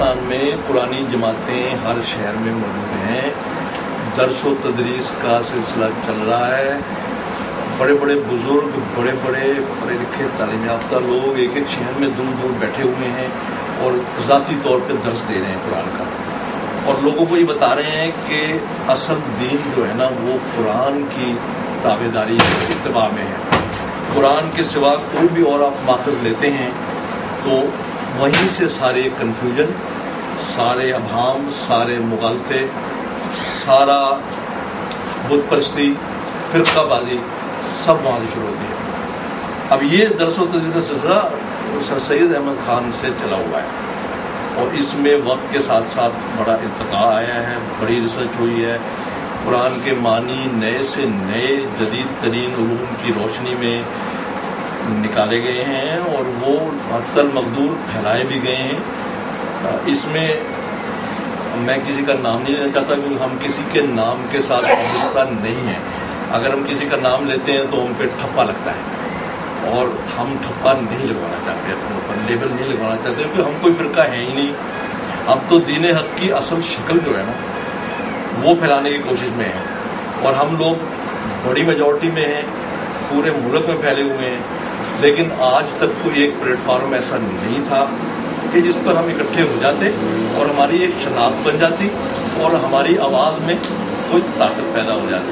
بلوچستان میں قرآنی جماعتیں ہر شہر میں موجود ہیں. درس و تدریس کا سلسلہ چل رہا ہے. بڑے بڑے بزرگ، بڑے بڑے پڑھے لکھے تعلیم یافتہ لوگ ایک ایک شہر میں دور دور بیٹھے ہوئے ہیں اور ذاتی طور پہ درس دے رہے ہیں قرآن کا، اور لوگوں کو یہ بتا رہے ہیں کہ اصل دین جو ہے نا وہ قرآن کی تابع داری اتباع میں ہے. قرآن کے سوا کوئی بھی اور آپ ماخذ لیتے ہیں تو وہیں سے سارے کنفیوژن، سارے ابہام، سارے مغالطے، سارا بت پرستی، فرقہ بازی سب وہاں سے شروع ہوتی ہے. اب یہ درس و تدریس کا سلسلہ سر سید احمد خان سے چلا ہوا ہے اور اس میں وقت کے ساتھ ساتھ بڑا ارتقاء آیا ہے، بڑی ریسرچ ہوئی ہے. قرآن کے معنی نئے سے نئے جدید ترین علوم کی روشنی میں نکالے گئے ہیں اور وہ حتی المقدور پھیلائے بھی گئے ہیں. اس میں میں کسی کا نام نہیں لینا چاہتا کیونکہ ہم کسی کے نام کے ساتھ وابستہ نہیں ہیں. اگر ہم کسی کا نام لیتے ہیں تو ہم پہ ٹھپا لگتا ہے اور ہم ٹھپا نہیں لگوانا چاہتے، اپنے اوپر لیبل نہیں لگوانا چاہتے کیونکہ ہم کوئی فرقہ ہے ہی نہیں. ہم تو دین حق کی اصل شکل جو ہے نا وہ پھیلانے کی کوشش میں ہیں اور ہم لوگ بڑی میجورٹی میں ہیں، پورے ملک میں پھیلے ہوئے ہیں. لیکن آج تک کوئی ایک پلیٹ فارم ایسا نہیں تھا کہ جس پر ہم اکٹھے ہو جاتے اور ہماری ایک شناخت بن جاتی اور ہماری آواز میں کوئی طاقت پیدا ہو جاتی.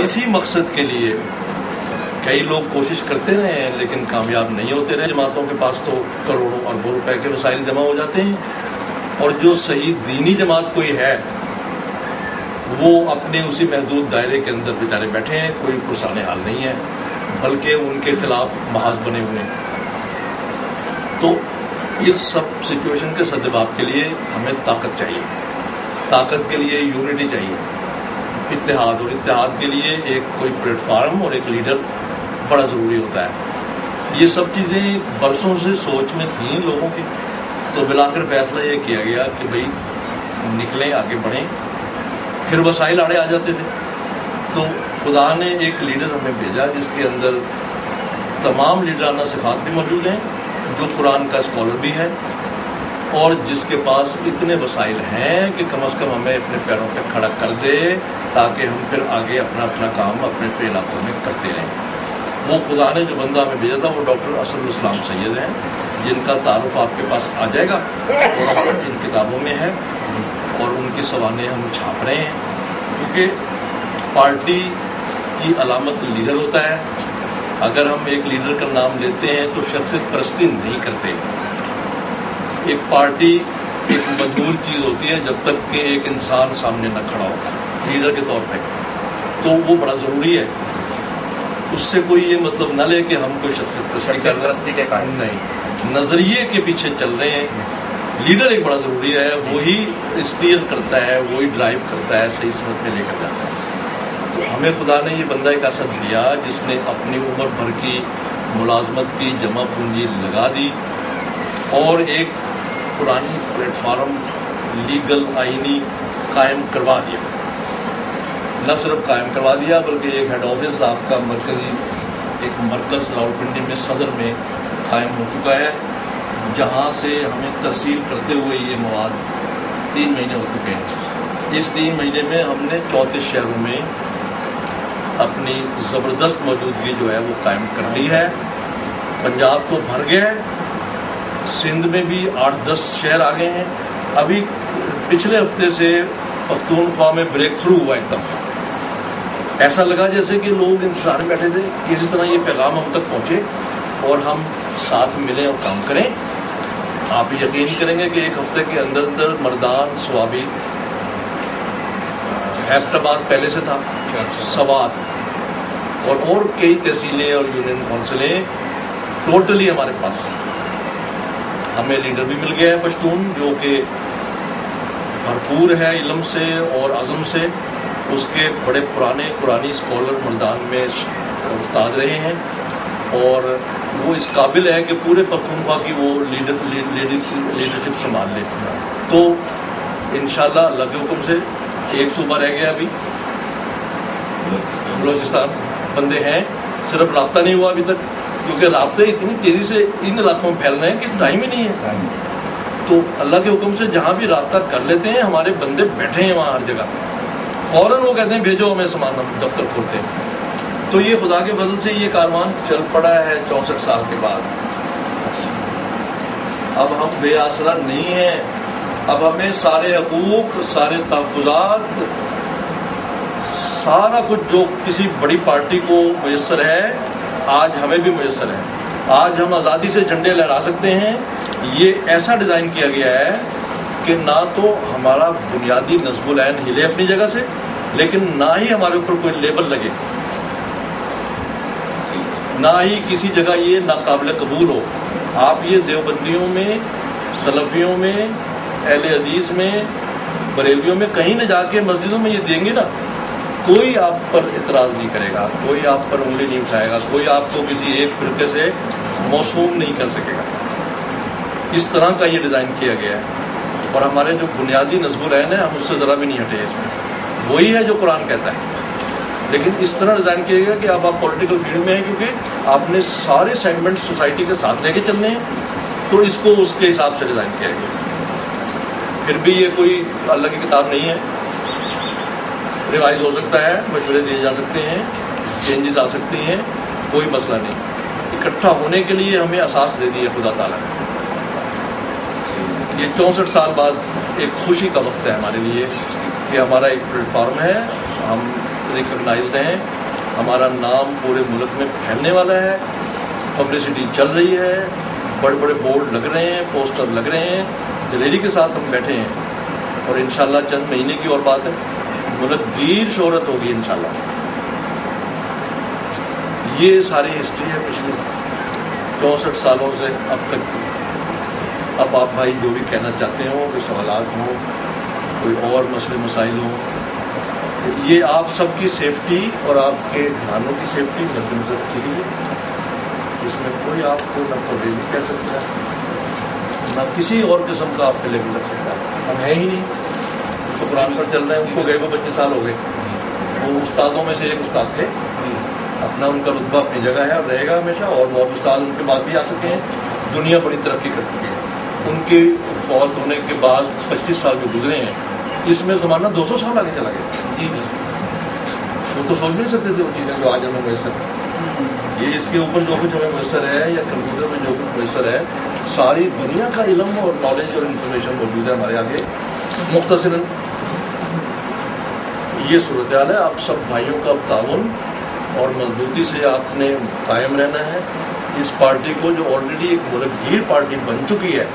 اسی مقصد کے لیے کئی لوگ کوشش کرتے رہے ہیں لیکن کامیاب نہیں ہوتے رہے. جماعتوں کے پاس تو کروڑوں اربوں روپے کے وسائل جمع ہو جاتے ہیں اور جو صحیح دینی جماعت کوئی ہے وہ اپنے اسی محدود دائرے کے اندر بیچارے بیٹھے ہیں، کوئی پرسان حال نہیں ہے بلکہ ان کے خلاف محاذ بنے ہوئے ہیں. تو اس سب سچویشن کے سدباب کے لیے ہمیں طاقت چاہیے. طاقت کے لیے یونٹی چاہیے، اتحاد، اور اتحاد کے لیے ایک کوئی پلیٹ فارم اور ایک لیڈر بڑا ضروری ہوتا ہے. یہ سب چیزیں برسوں سے سوچ میں تھیں لوگوں کی، تو بالآخر فیصلہ یہ کیا گیا کہ بھئی نکلیں، آگے بڑھیں. پھر وسائل آڑے آ جاتے تھے تو خدا نے ایک لیڈر ہمیں بھیجا جس کے اندر تمام لیڈرانہ صفات بھی موجود ہیں، جو قرآن کا اسکالر بھی ہے اور جس کے پاس اتنے وسائل ہیں کہ کم از کم ہمیں اپنے پیروں پہ کھڑا کر دے تاکہ ہم پھر آگے اپنا اپنا کام اپنے اپنے علاقوں میں کرتے رہیں. وہ خدا نے جو بندہ ہمیں بھیجا تھا وہ ڈاکٹر اسد الاسلام سید ہیں، جن کا تعارف آپ کے پاس آ جائے گا اور ان کتابوں میں ہے اور ان کی سوانح ہم چھاپ رہے ہیں. کیونکہ پارٹی کی علامت لیڈر ہوتا ہے. اگر ہم ایک لیڈر کا نام لیتے ہیں تو شخصیت پرستی نہیں کرتے. ایک پارٹی ایک مجہول چیز ہوتی ہے جب تک کہ ایک انسان سامنے نہ کھڑا ہو لیڈر کے طور پہ، تو وہ بڑا ضروری ہے. اس سے کوئی یہ مطلب نہ لے کہ ہم کوئی شخصیت پرستی کر رہے ہیں، نہیں، نظریے کے پیچھے چل رہے ہیں. لیڈر ایک بڑا ضروری ہے، وہی اسٹیئر کرتا ہے، وہی ڈرائیو کرتا ہے، صحیح سمت میں لے کر جاتا ہے. تو ہمیں خدا نے یہ بندہ ایک ایسا دیا جس نے اپنی عمر بھر کی ملازمت کی جمع پونجی لگا دی اور ایک پرانی پلیٹ فارم لیگل آئینی قائم کروا دیا. نہ صرف قائم کروا دیا بلکہ ایک ہیڈ آفس آپ کا مرکزی ایک مرکز راولپنڈی میں صدر میں قائم ہو چکا ہے، جہاں سے ہمیں ترسیل کرتے ہوئے یہ مواد 3 مہینے ہو چکے ہیں. اس 3 مہینے میں ہم نے 34 شہروں میں اپنی زبردست موجودگی جو ہے وہ قائم کر لی ہے. پنجاب تو بھر گیا ہے، سندھ میں بھی 8-10 شہر آ گئے ہیں. ابھی پچھلے ہفتے سے پختونخوا میں بریک تھرو ہوا، ایک دم ایسا لگا جیسے کہ لوگ انتظار میں بیٹھے تھے کہ اسی طرح یہ پیغام ہم تک پہنچے اور ہم ساتھ ملیں اور کام کریں. آپ یقین کریں گے کہ ایک ہفتے کے اندر اندر مردان، سوابی، حیدر آباد پہلے سے تھا، سوات اور کئی تحصیلیں اور یونین کونسلیں ٹوٹلی ہمارے پاس. ہمیں لیڈر بھی مل گیا ہے پشتون جو کہ بھرپور ہے علم سے اور عزم سے. اس کے بڑے پرانے قرآنی اسکالر مردان میں استاد رہے ہیں اور وہ اس قابل ہے کہ پورے پختونخوا کی وہ لیڈرشپ سنبھال لے. تو انشاءاللہ اللہ کے حکم سے ایک صوبہ رہ گیا ابھی، بلوچستان. بندے ہیں، صرف رابطہ نہیں ہوا ابھی تک کیونکہ رابطے اتنی تیزی سے ان علاقوں میں پھیل رہے ہیں کہ ٹائم ہی نہیں ہے. تو اللہ کے حکم سے جہاں بھی رابطہ کر لیتے ہیں ہمارے بندے بیٹھے ہیں وہاں ہر جگہ، فوراً وہ کہتے ہیں بھیجو ہمیں سامان، ہم دفتر کھولتے ہیں۔ تو یہ خدا کے فضل سے یہ کاروان چل پڑا ہے 64 سال کے بعد۔ اب ہم بے آسرا نہیں ہیں، اب ہمیں سارے حقوق، سارے تحفظات، سارا کچھ جو کسی بڑی پارٹی کو میسر ہے آج ہمیں بھی میسر ہے۔ آج ہم آزادی سے جھنڈے لہرا سکتے ہیں۔ یہ ایسا ڈیزائن کیا گیا ہے کہ نہ تو ہمارا بنیادی نصب العین ہلے اپنی جگہ سے، لیکن نہ ہی ہمارے اوپر کوئی لیبل لگے، نہ ہی کسی جگہ یہ ناقابل قبول ہو۔ آپ یہ دیوبندیوں میں، سلفیوں میں، اہل حدیث میں، بریلویوں میں کہیں نہ جا کے مسجدوں میں یہ دیں گے نا، کوئی آپ پر اعتراض نہیں کرے گا، کوئی آپ پر انگلی نہیں اٹھائے گا، کوئی آپ کو کسی ایک فرقے سے موسوم نہیں کر سکے گا۔ اس طرح کا یہ ڈیزائن کیا گیا ہے، اور ہمارے جو بنیادی نصب العین ہے ہم اس سے ذرا بھی نہیں ہٹے۔ اس میں وہی ہے جو قرآن کہتا ہے، لیکن اس طرح ڈیزائن کیا گیا کہ اب آپ پولیٹیکل فیلڈ میں ہیں، کیونکہ آپ نے سارے سیگمنٹ سوسائٹی کے ساتھ لے کے چلنے ہیں، تو اس کو اس کے حساب سے ڈیزائن کیا گیا۔ پھر بھی یہ کوئی اللہ کی کتاب نہیں ہے، ریوائز ہو سکتا ہے، مشورے دیے جا سکتے ہیں، چینجز آ سکتی ہیں، کوئی مسئلہ نہیں۔ اکٹھا ہونے کے لیے ہمیں اساس دے دی ہے خدا تعالیٰ نے۔ یہ 64 سال بعد ایک خوشی کا وقت ہے ہمارے لیے کہ ہمارا ایک پلیٹ فارم ہے، ہم ریکگنائزڈ ہیں، ہمارا نام پورے ملک میں پھیلنے والا ہے، پبلسٹی چل رہی ہے، بڑے بڑے بورڈ لگ رہے ہیں، پوسٹر لگ رہے ہیں، دلیری کے ساتھ ہم بیٹھے ہیں، اور انشاءاللہ چند مہینے کی اور بات ہے، ملک گیر شہرت ہوگی انشاءاللہ۔ یہ ساری ہسٹری ہے پچھلے 64 سالوں سے اب تک۔ اب آپ بھائی جو بھی کہنا چاہتے ہوں، کوئی سوالات ہوں، کوئی اور مسئلے مسائل ہوں، یہ آپ سب کی سیفٹی اور آپ کے گھرانوں کی سیفٹی مد نظر رکھی گئی ہے۔ اس میں کوئی آپ کو نہ پرویز نہیں کہہ سکتا ہے، نہ کسی اور قسم کا آپ پہ لیبل لگ سکتا ہے۔ ہم ہیں ہی نہیں، تو قرآن پر چل رہے ہیں، ان کو گئے کو 25 سال ہو گئے، وہ استادوں میں سے ایک استاد تھے، اپنا ان کا رتبہ اپنی جگہ ہے اور رہے گا ہمیشہ، اور بہت استاد ان کے بعد بھی آ چکے ہیں، دنیا بڑی ترقی کر چکی ہے۔ ان کے فوت ہونے کے بعد 25 سال جو گزرے ہیں، اس میں زمانہ 200 سال آگے چلا گیا۔ جی وہ تو سوچ نہیں سکتے تھے وہ چیزیں جو آج ہمیں میسر ہے۔ یہ اس کے اوپر جو کچھ ہمیں میسر ہے، یا کمپیوٹر میں جو کچھ میسر ہے، ساری دنیا کا علم اور نالج اور انفارمیشن موجود ہے ہمارے آگے۔ مختصراً یہ صورتحال ہے۔ آپ سب بھائیوں کا تعاون اور مضبوطی سے آپ نے قائم رہنا ہے۔ اس پارٹی کو جو آلریڈی ایک ملک گیر پارٹی بن چکی ہے،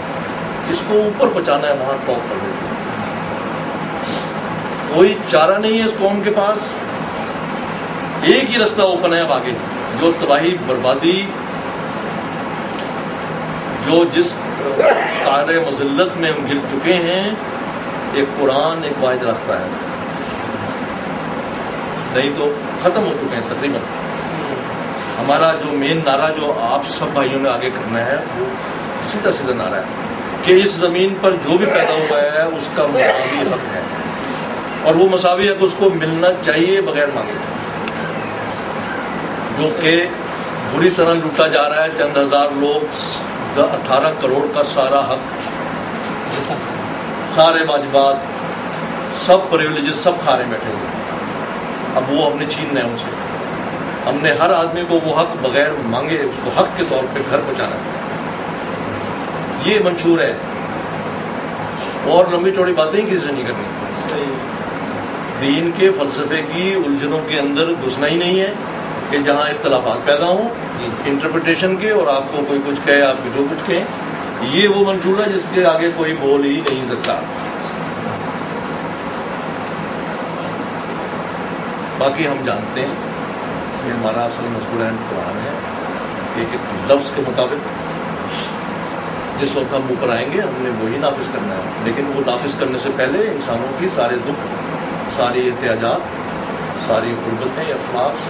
اس کو اوپر پہنچانا ہے، وہاں ٹاپ پر دیتی ہے۔ کوئی چارہ نہیں ہے اس قوم کے پاس، ایک ہی رستہ اوپن ہے اب آگے، جو تباہی بربادی، جو جس قعر مذلت میں ہم گر چکے ہیں، ایک قرآن ایک واحد راستہ ہے، نہیں تو ختم ہو چکے ہیں تقریباً۔ ہمارا جو مین نعرہ جو آپ سب بھائیوں نے آگے کرنا ہے، وہ سیدھا سیدھا نعرہ ہے کہ اس زمین پر جو بھی پیدا ہوا ہے اس کا مساوی حق ہے، اور وہ مساوی حق اس کو ملنا چاہیے بغیر مانگے، جو کہ بری طرح لوٹا جا رہا ہے۔ چند ہزار لوگ 18 کروڑ کا سارا حق، سارے واجبات، سب پریولیجز سب کھانے بیٹھے ہوئے، اب وہ ہم نے چھیننا ہے ان سے۔ ہم نے ہر آدمی کو وہ حق بغیر مانگے اس کو حق کے طور پہ گھر پہنچانا ہے۔ یہ منشور ہے، اور لمبی چوڑی باتیں کسی سے نہیں کرنی۔ دین کے فلسفے کی الجھنوں کے اندر گھسنا ہی نہیں ہے کہ جہاں اختلافات پیدا ہوں انٹرپریٹیشن کے، اور آپ کو کوئی کچھ کہے، آپ کو جو کچھ کہیں، یہ وہ منشور ہے جس کے آگے کوئی بول ہی نہیں سکتا۔ باقی ہم جانتے ہیں کہ ہمارا اصل مذکور قرآن ہے، ایک ایک لفظ کے مطابق جس وقت ہم اوپر آئیں گے ہم نے وہی نافذ کرنا ہے، لیکن وہ نافذ کرنے سے پہلے انسانوں کی سارے دکھ، ساری احتیاجات، ساری غربتیں، افلاس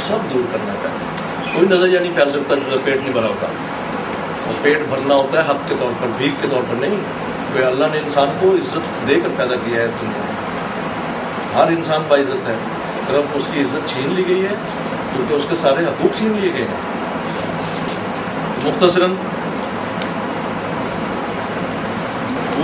سب دور کرنا ہے۔ کوئی نظریہ نہیں پھیل سکتا جو پیٹ نہیں بھرا ہوتا، اور پیٹ بھرنا ہوتا ہے حق کے طور پر، بھیک کے طور پر نہیں۔ کوئی اللہ نے انسان کو عزت دے کر پیدا کیا ہے دنیا میں، ہر انسان باعزت ہے، طرف اس کی عزت چھین لی گئی ہے کیونکہ اس کے سارے حقوق چھین لیے گئے ہیں۔ مختصراً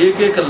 1